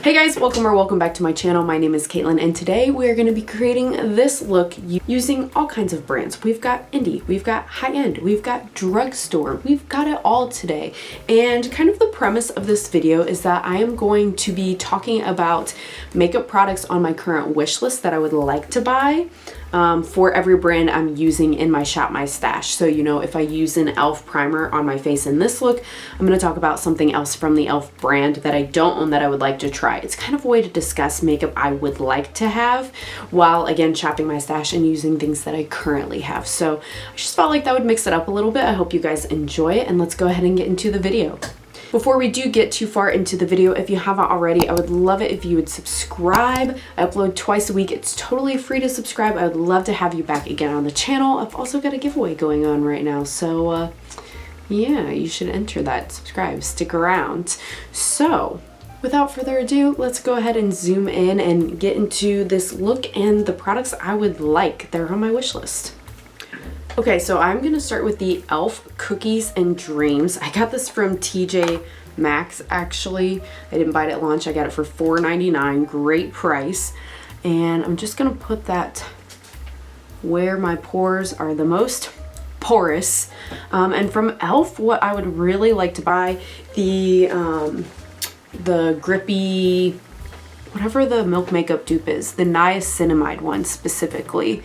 Hey guys, welcome back to my channel. My name is Caitlin and today we are going to be creating this look using all kinds of brands. We've got indie, we've got high-end, we've got drugstore, we've got it all today. And kind of the premise of this video is that I am going to be talking about makeup products on my current wish list that I would like to buy for every brand I'm using in my Shop My Stash. So, you know, if I use an e.l.f. primer on my face in this look, I'm going to talk about something else from the e.l.f. brand that I don't own that I would like to try. It's kind of a way to discuss makeup I would like to have while, again, shopping my stash and using things that I currently have. So I just felt like that would mix it up a little bit. I hope you guys enjoy it, and let's go ahead and get into the video. Before we do get too far into the video, if you haven't already, I would love it if you would subscribe. I upload twice a week. It's totally free to subscribe. I would love to have you back again on the channel. I've also got a giveaway going on right now, so yeah, you should enter that. Subscribe, stick around. So without further ado, let's go ahead and zoom in and get into this look and the products I would like. They're on my wish list. Okay, so I'm gonna start with the e.l.f. Cookies and Dreams. I got this from TJ Maxx, actually. I didn't buy it at launch. I got it for $4.99, great price. And I'm just gonna put that where my pores are the most porous. And from e.l.f., what I would really like to buy, the grippy, whatever the Milk Makeup dupe is, the niacinamide one specifically.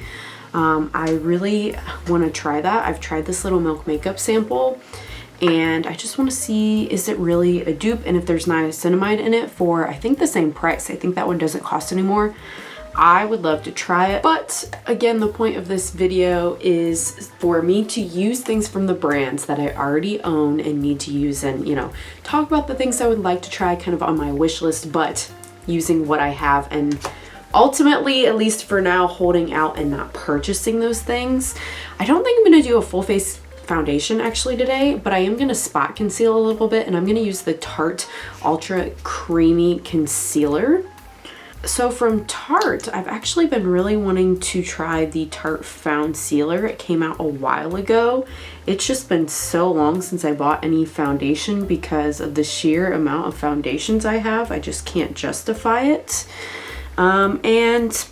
I really want to try that. I've tried this little Milk Makeup sample and I just want to see, is it really a dupe, and if there's niacinamide in it for I think the same price. I think that one doesn't cost anymore. I would love to try it, but again, the point of this video is for me to use things from the brands that I already own and need to use, and, you know, talk about the things I would like to try kind of on my wish list, but using what I have, and ultimately, at least for now, holding out and not purchasing those things. I don't think I'm going to do a full face foundation actually today, but I am going to spot conceal a little bit, and I'm going to use the Tarte Ultra Creamy Concealer. So from Tarte, I've actually been really wanting to try the Tarte Found Sealer. It came out a while ago. It's just been so long since I bought any foundation because of the sheer amount of foundations I have. I just can't justify it. And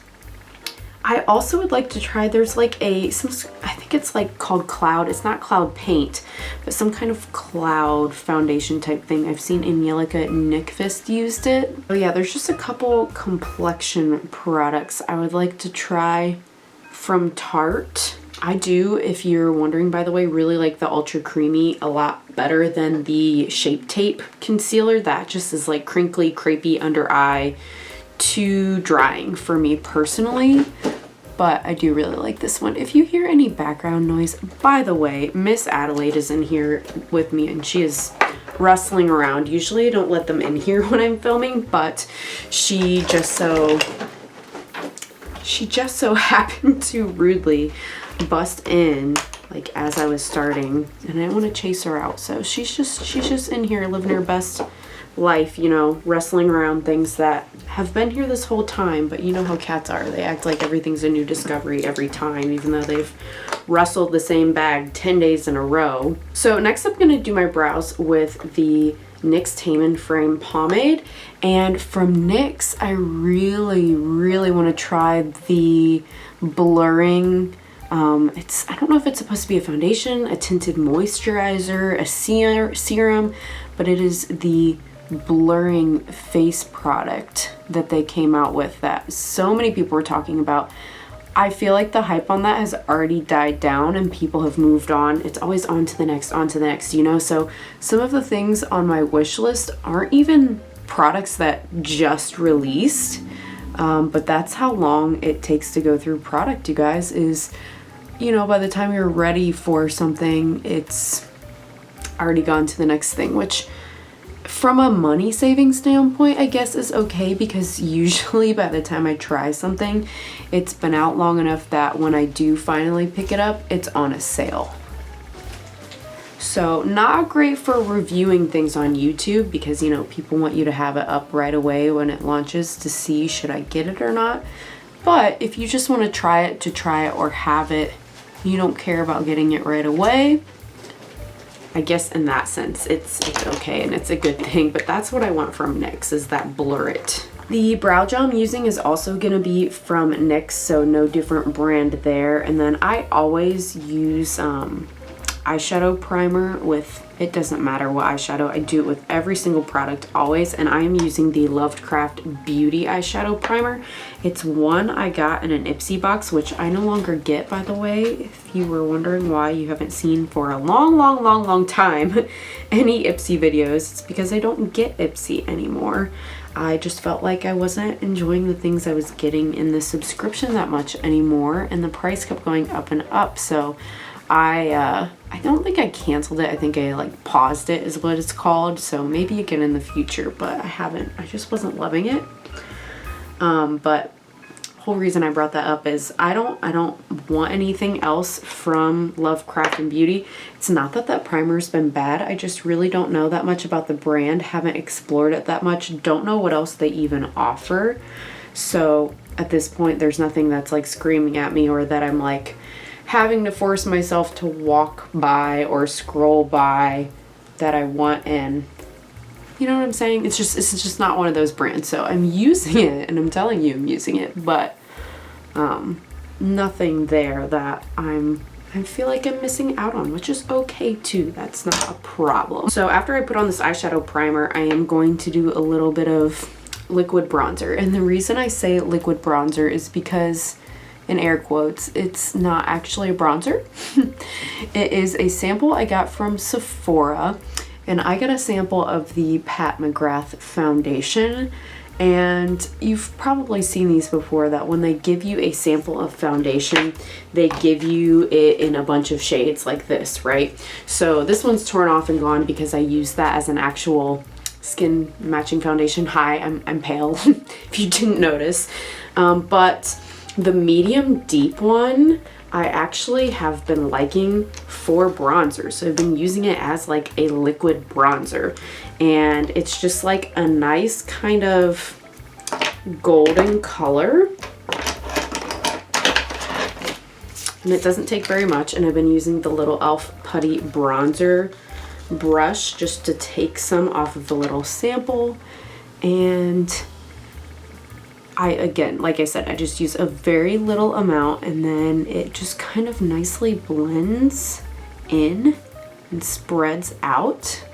I also would like to try, there's like I think it's like called Cloud. It's not Cloud Paint, but some kind of cloud foundation type thing. I've seen Angelica Nyqvist used it. Oh yeah, there's just a couple complexion products I would like to try from Tarte. I do, if you're wondering, by the way, really like the Ultra Creamy a lot better than the Shape Tape concealer. That just is like crinkly, crepey under eye, too drying for me personally, but I do really like this one. If you hear any background noise, by the way, Miss Adelaide is in here with me and she is rustling around. Usually I don't let them in here when I'm filming, but she just so happened to rudely bust in like as I was starting, and I want to chase her out. So she's just in here living her best life, you know, wrestling around things that have been here this whole time. But you know how cats are. They act like everything's a new discovery every time, even though they've wrestled the same bag 10 days in a row. So next I'm going to do my brows with the NYX Tame & Frame pomade. And from NYX, I really want to try the blurring, I don't know if it's supposed to be a foundation, a tinted moisturizer, a serum, but it is the blurring face product that they came out with that so many people were talking about. I feel like the hype on that has already died down and people have moved on. It's always on to the next, you know? So some of the things on my wish list aren't even products that just released, but that's how long it takes to go through product, you guys, is, you know, by the time you're ready for something, it's already gone to the next thing, which from a money saving standpoint, I guess is okay, because usually by the time I try something, it's been out long enough that when I do finally pick it up, it's on a sale. So not great for reviewing things on YouTube, because, you know, people want you to have it up right away when it launches to see should I get it or not. But if you just want to try it or have it, you don't care about getting it right away, I guess in that sense, it's okay and it's a good thing, but that's what I want from NYX, is that Blur It. The brow gel I'm using is also going to be from NYX, so no different brand there. And then I always use eyeshadow primer with, it doesn't matter what eyeshadow, I do it with every single product always, and I am using the Lovecraft Beauty eyeshadow primer. It's one I got in an Ipsy box, which I no longer get, by the way, if you were wondering why you haven't seen for a long time any Ipsy videos. It's because I don't get Ipsy anymore. I just felt like I wasn't enjoying the things I was getting in the subscription that much anymore, and the price kept going up and up. So I don't think I canceled it. I think I like paused it is what it's called. So maybe again in the future, but I haven't. I just wasn't loving it. But whole reason I brought that up is I don't want anything else from Lovecraft and Beauty. It's not that that primer's been bad. I just really don't know that much about the brand. Haven't explored it that much. Don't know what else they even offer. So at this point, there's nothing that's like screaming at me or that I'm like having to force myself to walk by or scroll by that I want. And you know what I'm saying? It's just not one of those brands. So I'm using it, and I'm telling you I'm using it, but nothing there that I feel like I'm missing out on, which is okay too. That's not a problem. So after I put on this eyeshadow primer, I am going to do a little bit of liquid bronzer. And the reason I say liquid bronzer is because, in air quotes, it's not actually a bronzer. It is a sample I got from Sephora, and I got a sample of the Pat McGrath foundation. And you've probably seen these before, that when they give you a sample of foundation, they give you it in a bunch of shades like this, right? So this one's torn off and gone because I used that as an actual skin matching foundation. Hi, I'm pale, if you didn't notice. But the medium deep one, I actually have been liking for bronzer. So I've been using it as like a liquid bronzer. And it's just like a nice kind of golden color. And it doesn't take very much. And I've been using the little e.l.f. Putty bronzer brush just to take some off of the little sample. And again, like I said, I just use a very little amount, and then it just kind of nicely blends in and spreads out.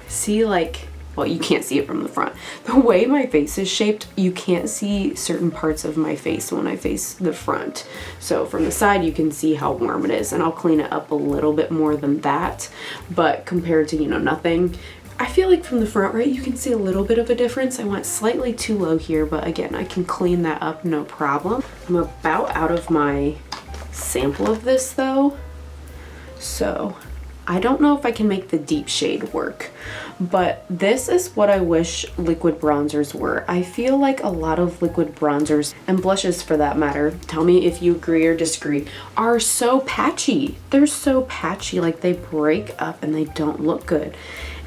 See, like, well, you can't see it from the front. The way my face is shaped, you can't see certain parts of my face when I face the front. So from the side, you can see how warm it is, and I'll clean it up a little bit more than that. But compared to, you know, nothing, I feel like from the front, right, you can see a little bit of a difference. I went slightly too low here, but again, I can clean that up, no problem. I'm about out of my sample of this though, so I don't know if I can make the deep shade work, but this is what I wish liquid bronzers were. I feel like a lot of liquid bronzers, and blushes for that matter, tell me if you agree or disagree, are so patchy. They're so patchy, like they break up and they don't look good.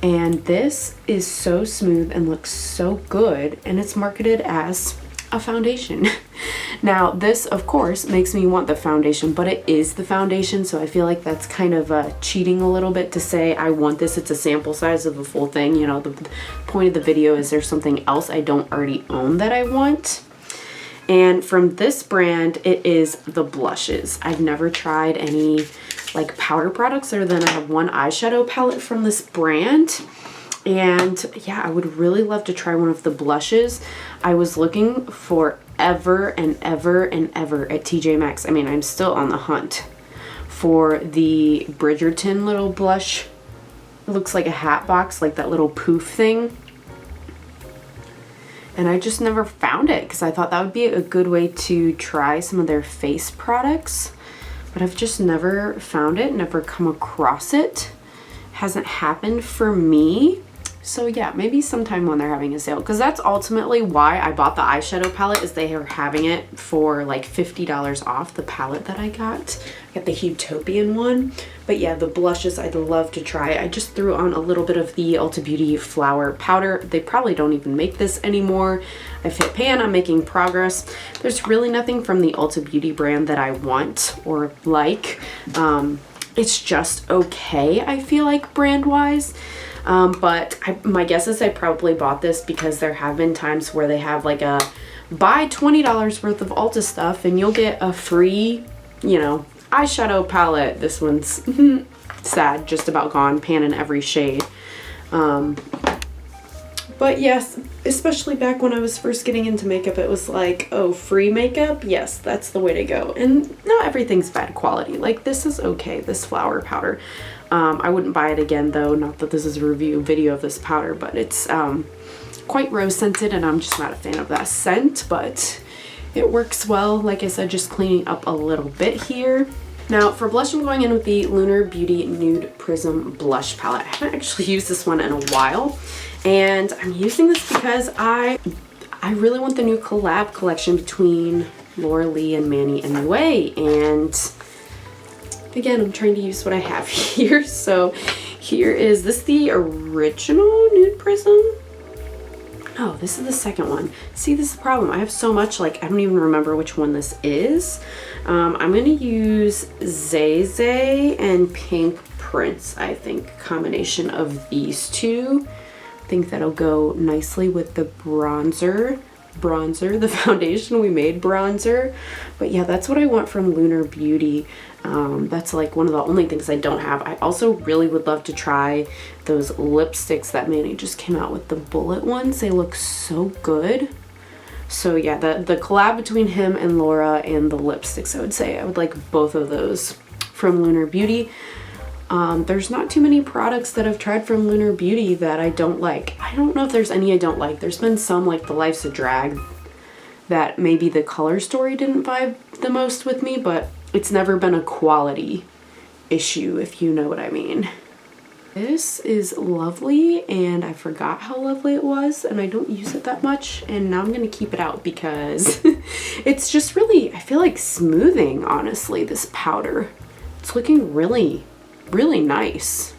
And this is so smooth and looks so good, and it's marketed as a foundation. Now this of course makes me want the foundation, but it is the foundation, so I feel like that's kind of cheating a little bit to say I want this. It's a sample size of a full thing. You know, the point of the video is there's something else I don't already own that I want. And from this brand, it is the blushes. I've never tried any like powder products other than I have one eyeshadow palette from this brand. And yeah, I would really love to try one of the blushes. I was looking for ever and ever and ever at TJ Maxx. I mean, I'm still on the hunt for the Bridgerton little blush. It looks like a hat box, like that little poof thing. And I just never found it because I thought that would be a good way to try some of their face products. But I've just never found it, never come across it. Hasn't happened for me. So yeah, maybe sometime when they're having a sale, because that's ultimately why I bought the eyeshadow palette, is they are having it for like $50 off, the palette that I got. I got the Utopian one. But yeah, the blushes I'd love to try. I just threw on a little bit of the Ulta Beauty Flower Powder. They probably don't even make this anymore. I've hit pan, I'm making progress. There's really nothing from the Ulta Beauty brand that I want or like. It's just okay, I feel like, brand-wise. But my guess is I probably bought this because there have been times where they have like a buy $20 worth of Ulta stuff and you'll get a free, you know, eyeshadow palette. This one's sad, just about gone, pan in every shade. But yes, especially back when I was first getting into makeup, it was like, oh, free makeup? Yes, that's the way to go. And not everything's bad quality. Like, this is okay, this flower powder. I wouldn't buy it again, though. Not that this is a review video of this powder, but it's quite rose scented, and I'm just not a fan of that scent, but it works well. Like I said, just cleaning up a little bit here. Now for blush, I'm going in with the Lunar Beauty Nude Prism Blush Palette. I haven't actually used this one in a while, and I'm using this because I really want the new collab collection between Laura Lee and Manny Anyway, and again, I'm trying to use what I have here. So here is this the original Nude Prism? Oh, this is the second one. See, this is the problem. I have so much, like, I don't even remember which one this is. I'm going to use Zay Zay and Pink Prince, I think. Combination of these two. I think that'll go nicely with the bronzer, the foundation we made bronzer. But yeah, that's what I want from Lunar Beauty. That's like one of the only things I don't have. I also really would love to try those lipsticks that Manny just came out with, the bullet ones. They look so good. So yeah, the collab between him and Laura and the lipsticks, I would say I would like both of those from Lunar Beauty. There's not too many products that I've tried from Lunar Beauty that I don't like. I don't know if there's any I don't like. There's been some, like the Life's a Drag, that maybe the color story didn't vibe the most with me, but it's never been a quality issue, if you know what I mean. This is lovely, and I forgot how lovely it was, and I don't use it that much, and now I'm gonna keep it out because it's just really, I feel like smoothing, honestly, this powder. It's looking really, really nice.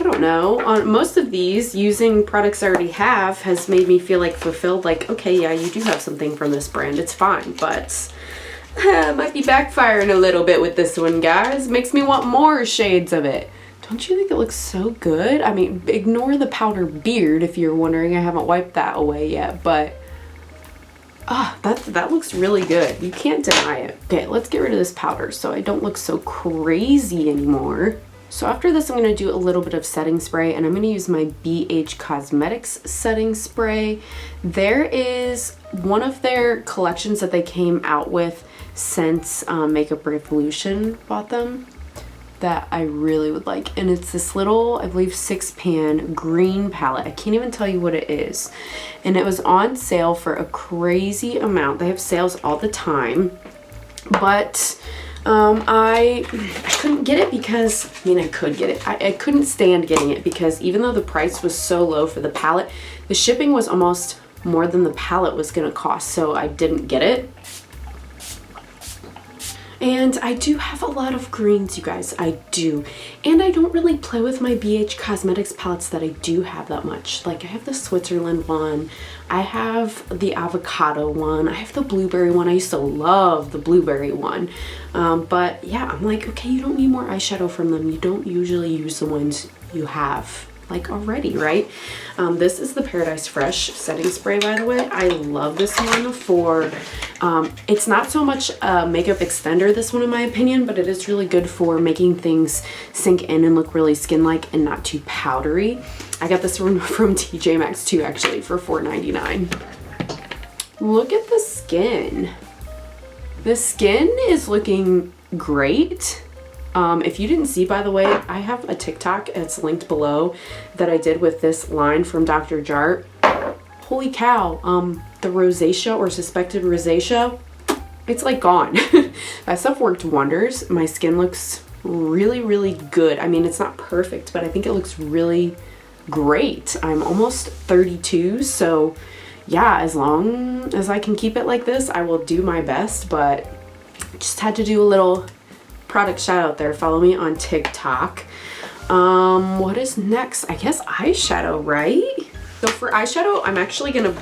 I don't know, on most of these, using products I already have has made me feel like fulfilled, like, okay, yeah, you do have something from this brand, it's fine, but might be backfiring a little bit with this one, guys. Makes me want more shades of it. Don't you think it looks so good? I mean, ignore the powder beard if you're wondering. I haven't wiped that away yet, but that looks really good. You can't deny it. Okay, let's get rid of this powder so I don't look so crazy anymore. So after this, I'm going to do a little bit of setting spray, and I'm going to use my BH Cosmetics setting spray. There is one of their collections that they came out with since Makeup Revolution bought them that I really would like, and it's this little, I believe, 6-pan green palette. I can't even tell you what it is, and it was on sale for a crazy amount. They have sales all the time, but I couldn't get it because, I mean, I could get it. I couldn't stand getting it because even though the price was so low for the palette, the shipping was almost more than the palette was gonna cost, so I didn't get it. And I do have a lot of greens, you guys, I do. And I don't really play with my BH Cosmetics palettes that I do have that much. Like, I have the Switzerland one, I have the avocado one, I have the blueberry one. I used to love the blueberry one. But yeah, I'm like, okay, you don't need more eyeshadow from them. You don't usually use the ones you have, like, already, right? This is the Paradise Fresh setting spray, by the way. I love this one for, it's not so much a makeup extender, this one, in my opinion, but it is really good for making things sink in and look really skin-like and not too powdery. I got this one from TJ Maxx too, actually, for $4.99. Look at the skin. The skin is looking great. If you didn't see, by the way, I have a TikTok, it's linked below, that I did with this line from Dr. Jart. Holy cow, the rosacea or suspected rosacea, it's like gone. That stuff worked wonders. My skin looks really, really good. I mean, it's not perfect, but I think it looks really great. I'm almost 32, so yeah, as long as I can keep it like this, I will do my best, but just had to do a little product shout out there. Follow me on TikTok. What is next? I guess eyeshadow, right? So for eyeshadow, I'm actually gonna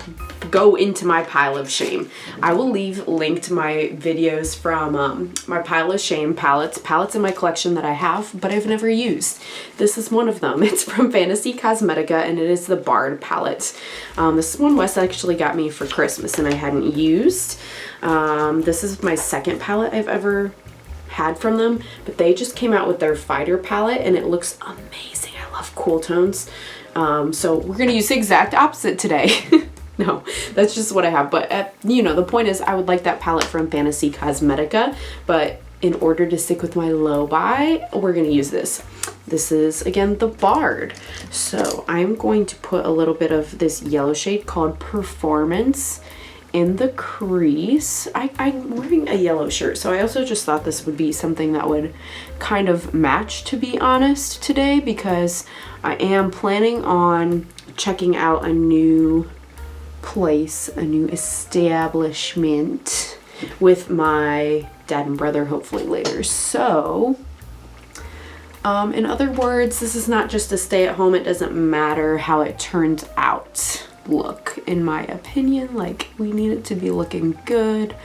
go into my pile of shame. I will leave linked my videos from my pile of shame palettes in my collection that I have, but I've never used. This is one of them. It's from Fantasy Cosmetica, and it is the Bard palette. This is one Wes actually got me for Christmas and I hadn't used. This is my second palette I've ever had from them, but they just came out with their Fighter palette and it looks amazing. I love cool tones. So we're gonna use the exact opposite today. No, that's just what I have. But you know, the point is I would like that palette from Fantasy Cosmetica, but in order to stick with my low buy, we're gonna use this. This is, again, the Bard. So I'm going to put a little bit of this yellow shade called Performance in the crease. I'm wearing a yellow shirt, so I also just thought this would be something that would kind of match, to be honest, today, because I am planning on checking out a new place, a new establishment with my dad and brother, hopefully later. So in other words, this is not just a stay at home, it doesn't matter how it turns out look, in my opinion. Like, we need it to be looking good.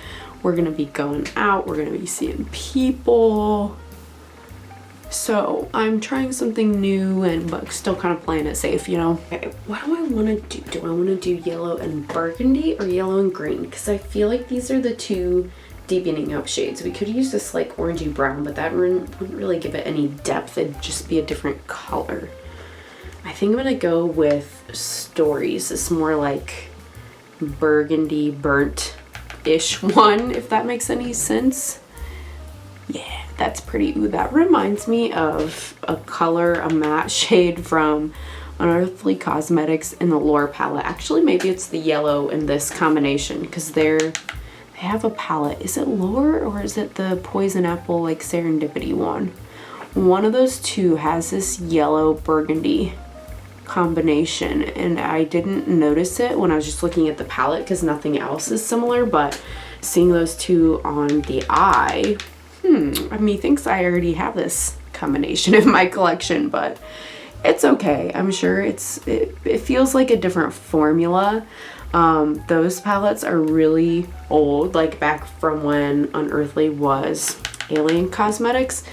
We're gonna be going out, we're gonna be seeing people. So I'm trying something new, but still kind of playing it safe, you know. Okay, what do I want to do? Do I want to do yellow and burgundy or yellow and green? Because I feel like these are the two deepening up shades. We could use this like orangey brown, but that wouldn't really give it any depth. It'd just be a different color. I think I'm gonna go with Stories. It's more like burgundy burnt-ish one, if that makes any sense. Yeah, that's pretty. Ooh, that reminds me of a color, a matte shade from Unearthly Cosmetics in the Lore palette. Actually, maybe it's the yellow in this combination, because they have a palette. Is it Lore or is it the Poison Apple, like Serendipity one? One of those two has this yellow burgundy combination, and I didn't notice it when I was just looking at the palette because nothing else is similar, but seeing those two on the eye, methinks I already have this combination in my collection, but it's okay. I'm sure it feels like a different formula. Those palettes are really old, like back from when Unearthly was Alien Cosmetics,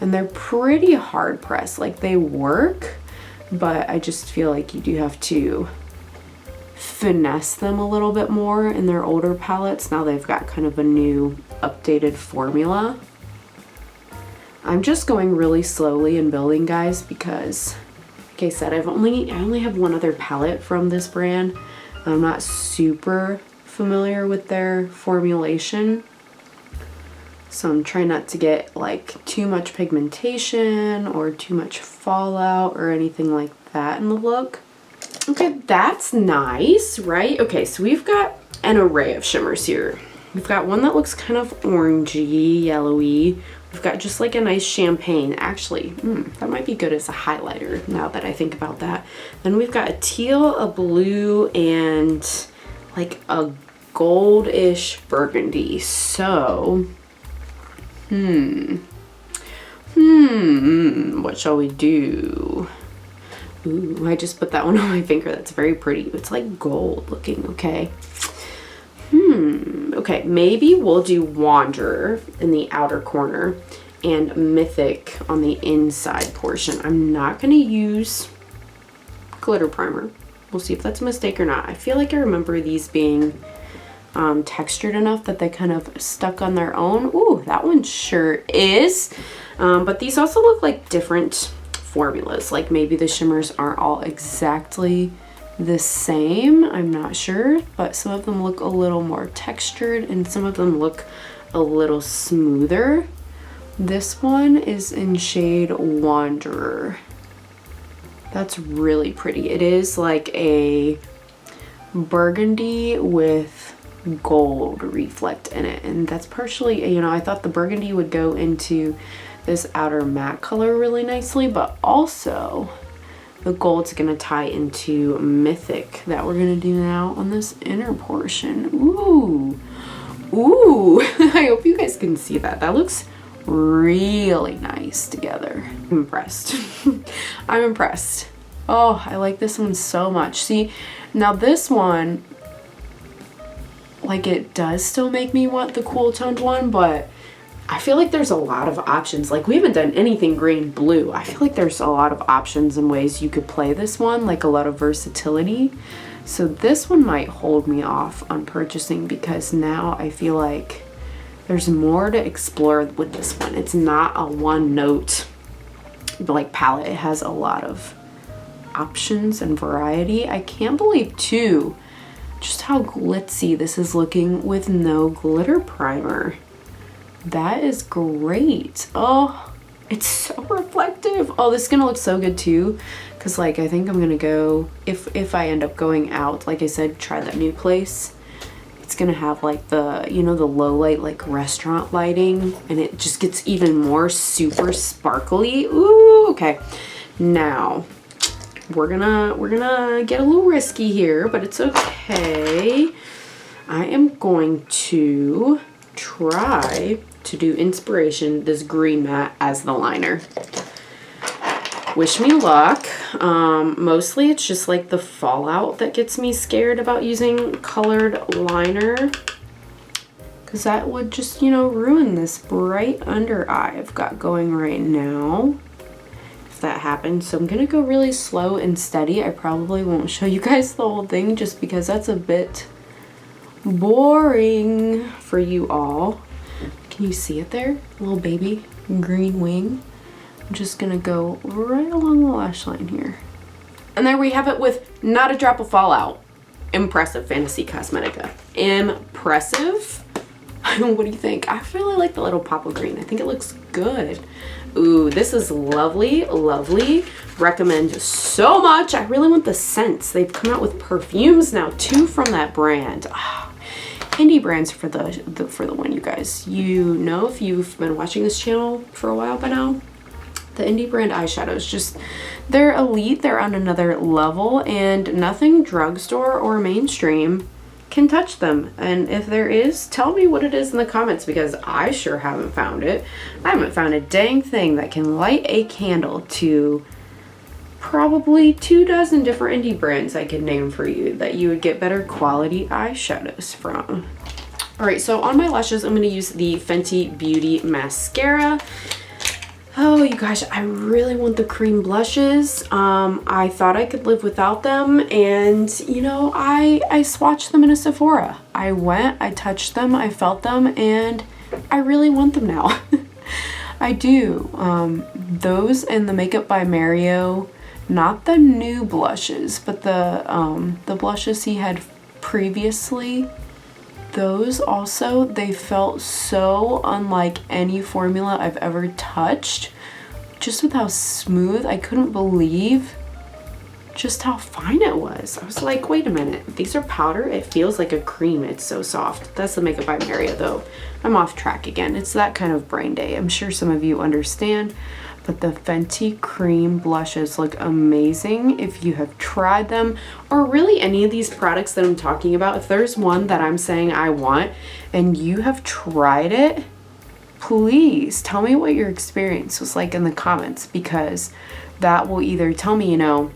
and they're pretty hard pressed. Like, they work, but I just feel like you do have to finesse them a little bit more in their older palettes. Now they've got kind of a new updated formula. I'm just going really slowly and building, guys, because like I said, I only have one other palette from this brand. I'm not super familiar with their formulation, so I'm trying not to get like too much pigmentation or too much fallout or anything like that in the look. Okay, that's nice, right? Okay, so we've got an array of shimmers here. We've got one that looks kind of orangey, yellowy. We've got just like a nice champagne. Actually, that might be good as a highlighter now that I think about that. Then we've got a teal, a blue, and like a goldish burgundy. So, what shall we do? Ooh, I just put that one on my finger. That's very pretty. It's like gold looking, okay. Okay, maybe we'll do Wanderer in the outer corner and Mythic on the inside portion. I'm not going to use glitter primer. We'll see if that's a mistake or not. I feel like I remember these being textured enough that they kind of stuck on their own. Ooh, that one sure is. But these also look like different formulas. Like maybe the shimmers aren't all exactly the same, I'm not sure, but some of them look a little more textured and some of them look a little smoother. This one is in shade Wanderer. That's really pretty. It is like a burgundy with gold reflect in it, and that's partially, you know, I thought the burgundy would go into this outer matte color really nicely, but also the gold's gonna tie into Mythic that we're gonna do now on this inner portion. Ooh, I hope you guys can see that. That looks really nice together. I'm impressed. I'm impressed. Oh, I like this one so much. See, now this one, like it does still make me want the cool toned one, but I feel like there's a lot of options. Like we haven't done anything green blue. I feel like there's a lot of options and ways you could play this one, like a lot of versatility. So this one might hold me off on purchasing because now I feel like there's more to explore with this one. It's not a one note like palette. It has a lot of options and variety. I can't believe too just how glitzy this is looking with no glitter primer. That is great. Oh, it's so reflective. Oh, this is gonna look so good too, because like I think I'm gonna go, if I end up going out, like I said, try that new place. It's gonna have like the, you know, the low light like restaurant lighting, and it just gets even more super sparkly. Ooh, okay. Now we're gonna get a little risky here, but it's okay. I am going to try to do Inspiration, this green matte, as the liner. Wish me luck. Mostly it's just like the fallout that gets me scared about using colored liner, because that would just, you know, ruin this bright under eye I've got going right now if that happens. So I'm gonna go really slow and steady. I probably won't show you guys the whole thing just because that's a bit boring for you all. Can you see it there? Little baby green wing. I'm just gonna go right along the lash line here. And there we have it with not a drop of fallout. Impressive, Fantasy Cosmetica. Impressive. What do you think? I really like the little pop of green. I think it looks good. Ooh, this is lovely, lovely. Recommend so much. I really want the scents. They've come out with perfumes now too from that brand. Oh, indie brands for the one, you guys. You know, if you've been watching this channel for a while by now, the indie brand eyeshadows, just, they're elite, they're on another level, and nothing drugstore or mainstream can touch them. And if there is, tell me what it is in the comments, because I sure haven't found it. I haven't found a dang thing that can light a candle to probably 24 different indie brands I could name for you that you would get better quality eyeshadows from. All right, so on my lashes, I'm gonna use the Fenty Beauty Mascara. Oh, you guys, I really want the cream blushes. I thought I could live without them, and you know, I swatched them in a Sephora. I went, I touched them, I felt them, and I really want them now. I do. Those and the Makeup by Mario, not the new blushes, but the blushes he had previously. Those also, they felt so unlike any formula I've ever touched. Just with how smooth, I couldn't believe just how fine it was. I was like, wait a minute, these are powder? It feels like a cream, it's so soft. That's the Makeup by Mario though. I'm off track again. It's that kind of brain day. I'm sure some of you understand. But the Fenty cream blushes look amazing if you have tried them, or really any of these products that I'm talking about. If there's one that I'm saying I want and you have tried it, please tell me what your experience was like in the comments, because that will either tell me, you know,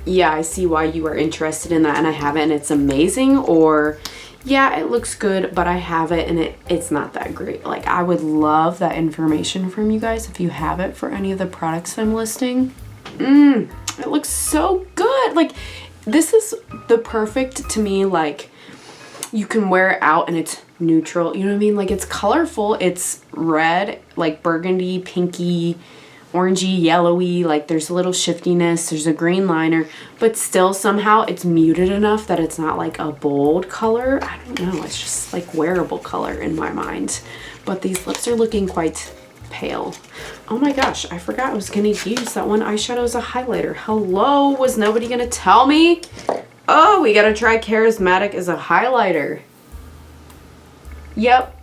yeah, I see why you are interested in that and I have it and it's amazing, or yeah, it looks good, but I have it and it's not that great. Like, I would love that information from you guys if you have it for any of the products that I'm listing. It looks so good. Like, this is the perfect, to me, like, you can wear it out and it's neutral. You know what I mean? Like, it's colorful. It's red, like burgundy, pinky, orangey, yellowy, like there's a little shiftiness, there's a green liner, but still somehow it's muted enough that it's not like a bold color. I don't know, it's just like wearable color in my mind. But these lips are looking quite pale. Oh my gosh, I forgot I was gonna use that one eyeshadow as a highlighter. Hello, was nobody gonna tell me? Oh, we gotta try Charismatic as a highlighter. Yep.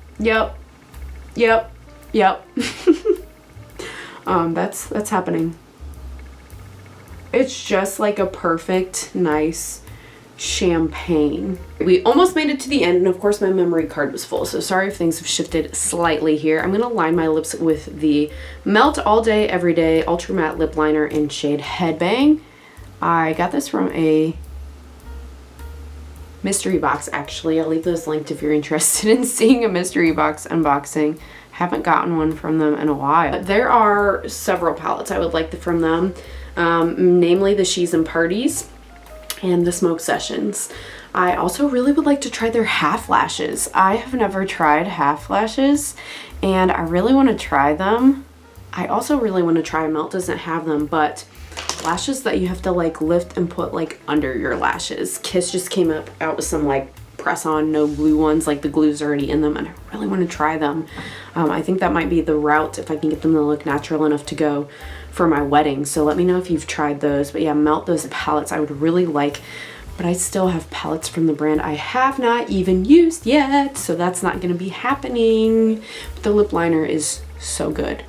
That's happening. It's just like a perfect, nice champagne. We almost made it to the end, and of course my memory card was full, so sorry if things have shifted slightly here. I'm gonna line my lips with the Melt All Day Everyday Ultra Matte Lip Liner in shade Headbang. I got this from a mystery box, actually. I'll leave those linked if you're interested in seeing a mystery box unboxing. Haven't gotten one from them in a while. There are several palettes I would like from them, namely the She's and Parties and the Smoke Sessions. I also really would like to try their half lashes. I have never tried half lashes and I really want to try them. I also really want to try, Melt doesn't have them, but lashes that you have to like lift and put like under your lashes. Kiss just came out with some like press on, no glue ones, like the glue's already in them, and I really want to try them. I think that might be the route if I can get them to look natural enough to go for my wedding. So let me know if you've tried those. But yeah, Melt, those palettes I would really like, but I still have palettes from the brand I have not even used yet, so that's not going to be happening. But the lip liner is so good.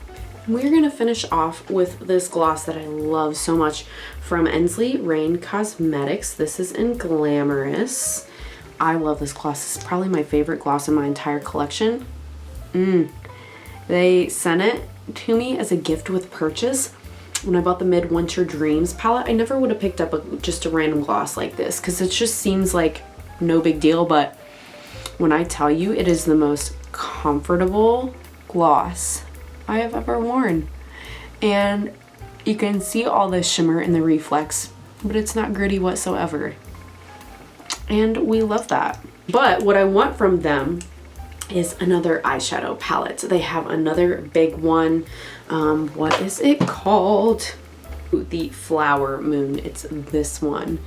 We're going to finish off with this gloss that I love so much from Ensley Rain Cosmetics. This is in Glamorous. I love this gloss. It's probably my favorite gloss in my entire collection. They sent it to me as a gift with purchase. When I bought the Midwinter Dreams palette, I never would have picked up just a random gloss like this because it just seems like no big deal, but when I tell you it is the most comfortable gloss I have ever worn. And you can see all the shimmer in the reflex, but it's not gritty whatsoever. And we love that. But what I want from them is another eyeshadow palette. They have another big one. What is it called? Ooh, the Flower Moon. It's this one.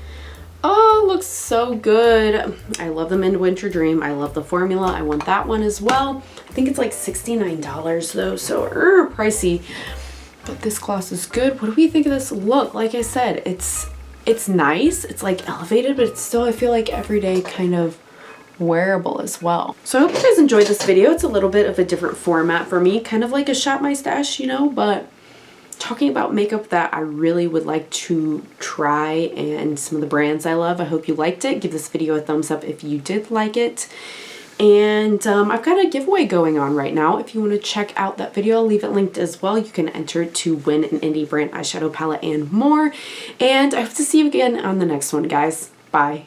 Oh, it looks so good. I love the Midwinter Dream. I love the formula. I want that one as well. I think it's like $69 though, so pricey. But this gloss is good. What do we think of this look? Like I said, it's nice. It's like elevated, but it's still, I feel like, everyday kind of wearable as well. So I hope you guys enjoyed this video. It's a little bit of a different format for me, kind of like a Shop My Stash, you know, but talking about makeup that I really would like to try and some of the brands I love. I hope you liked it. Give this video a thumbs up if you did like it. And I've got a giveaway going on right now. If you want to check out that video, I'll leave it linked as well. You can enter to win an indie brand eyeshadow palette and more. And I hope to see you again on the next one, guys. Bye.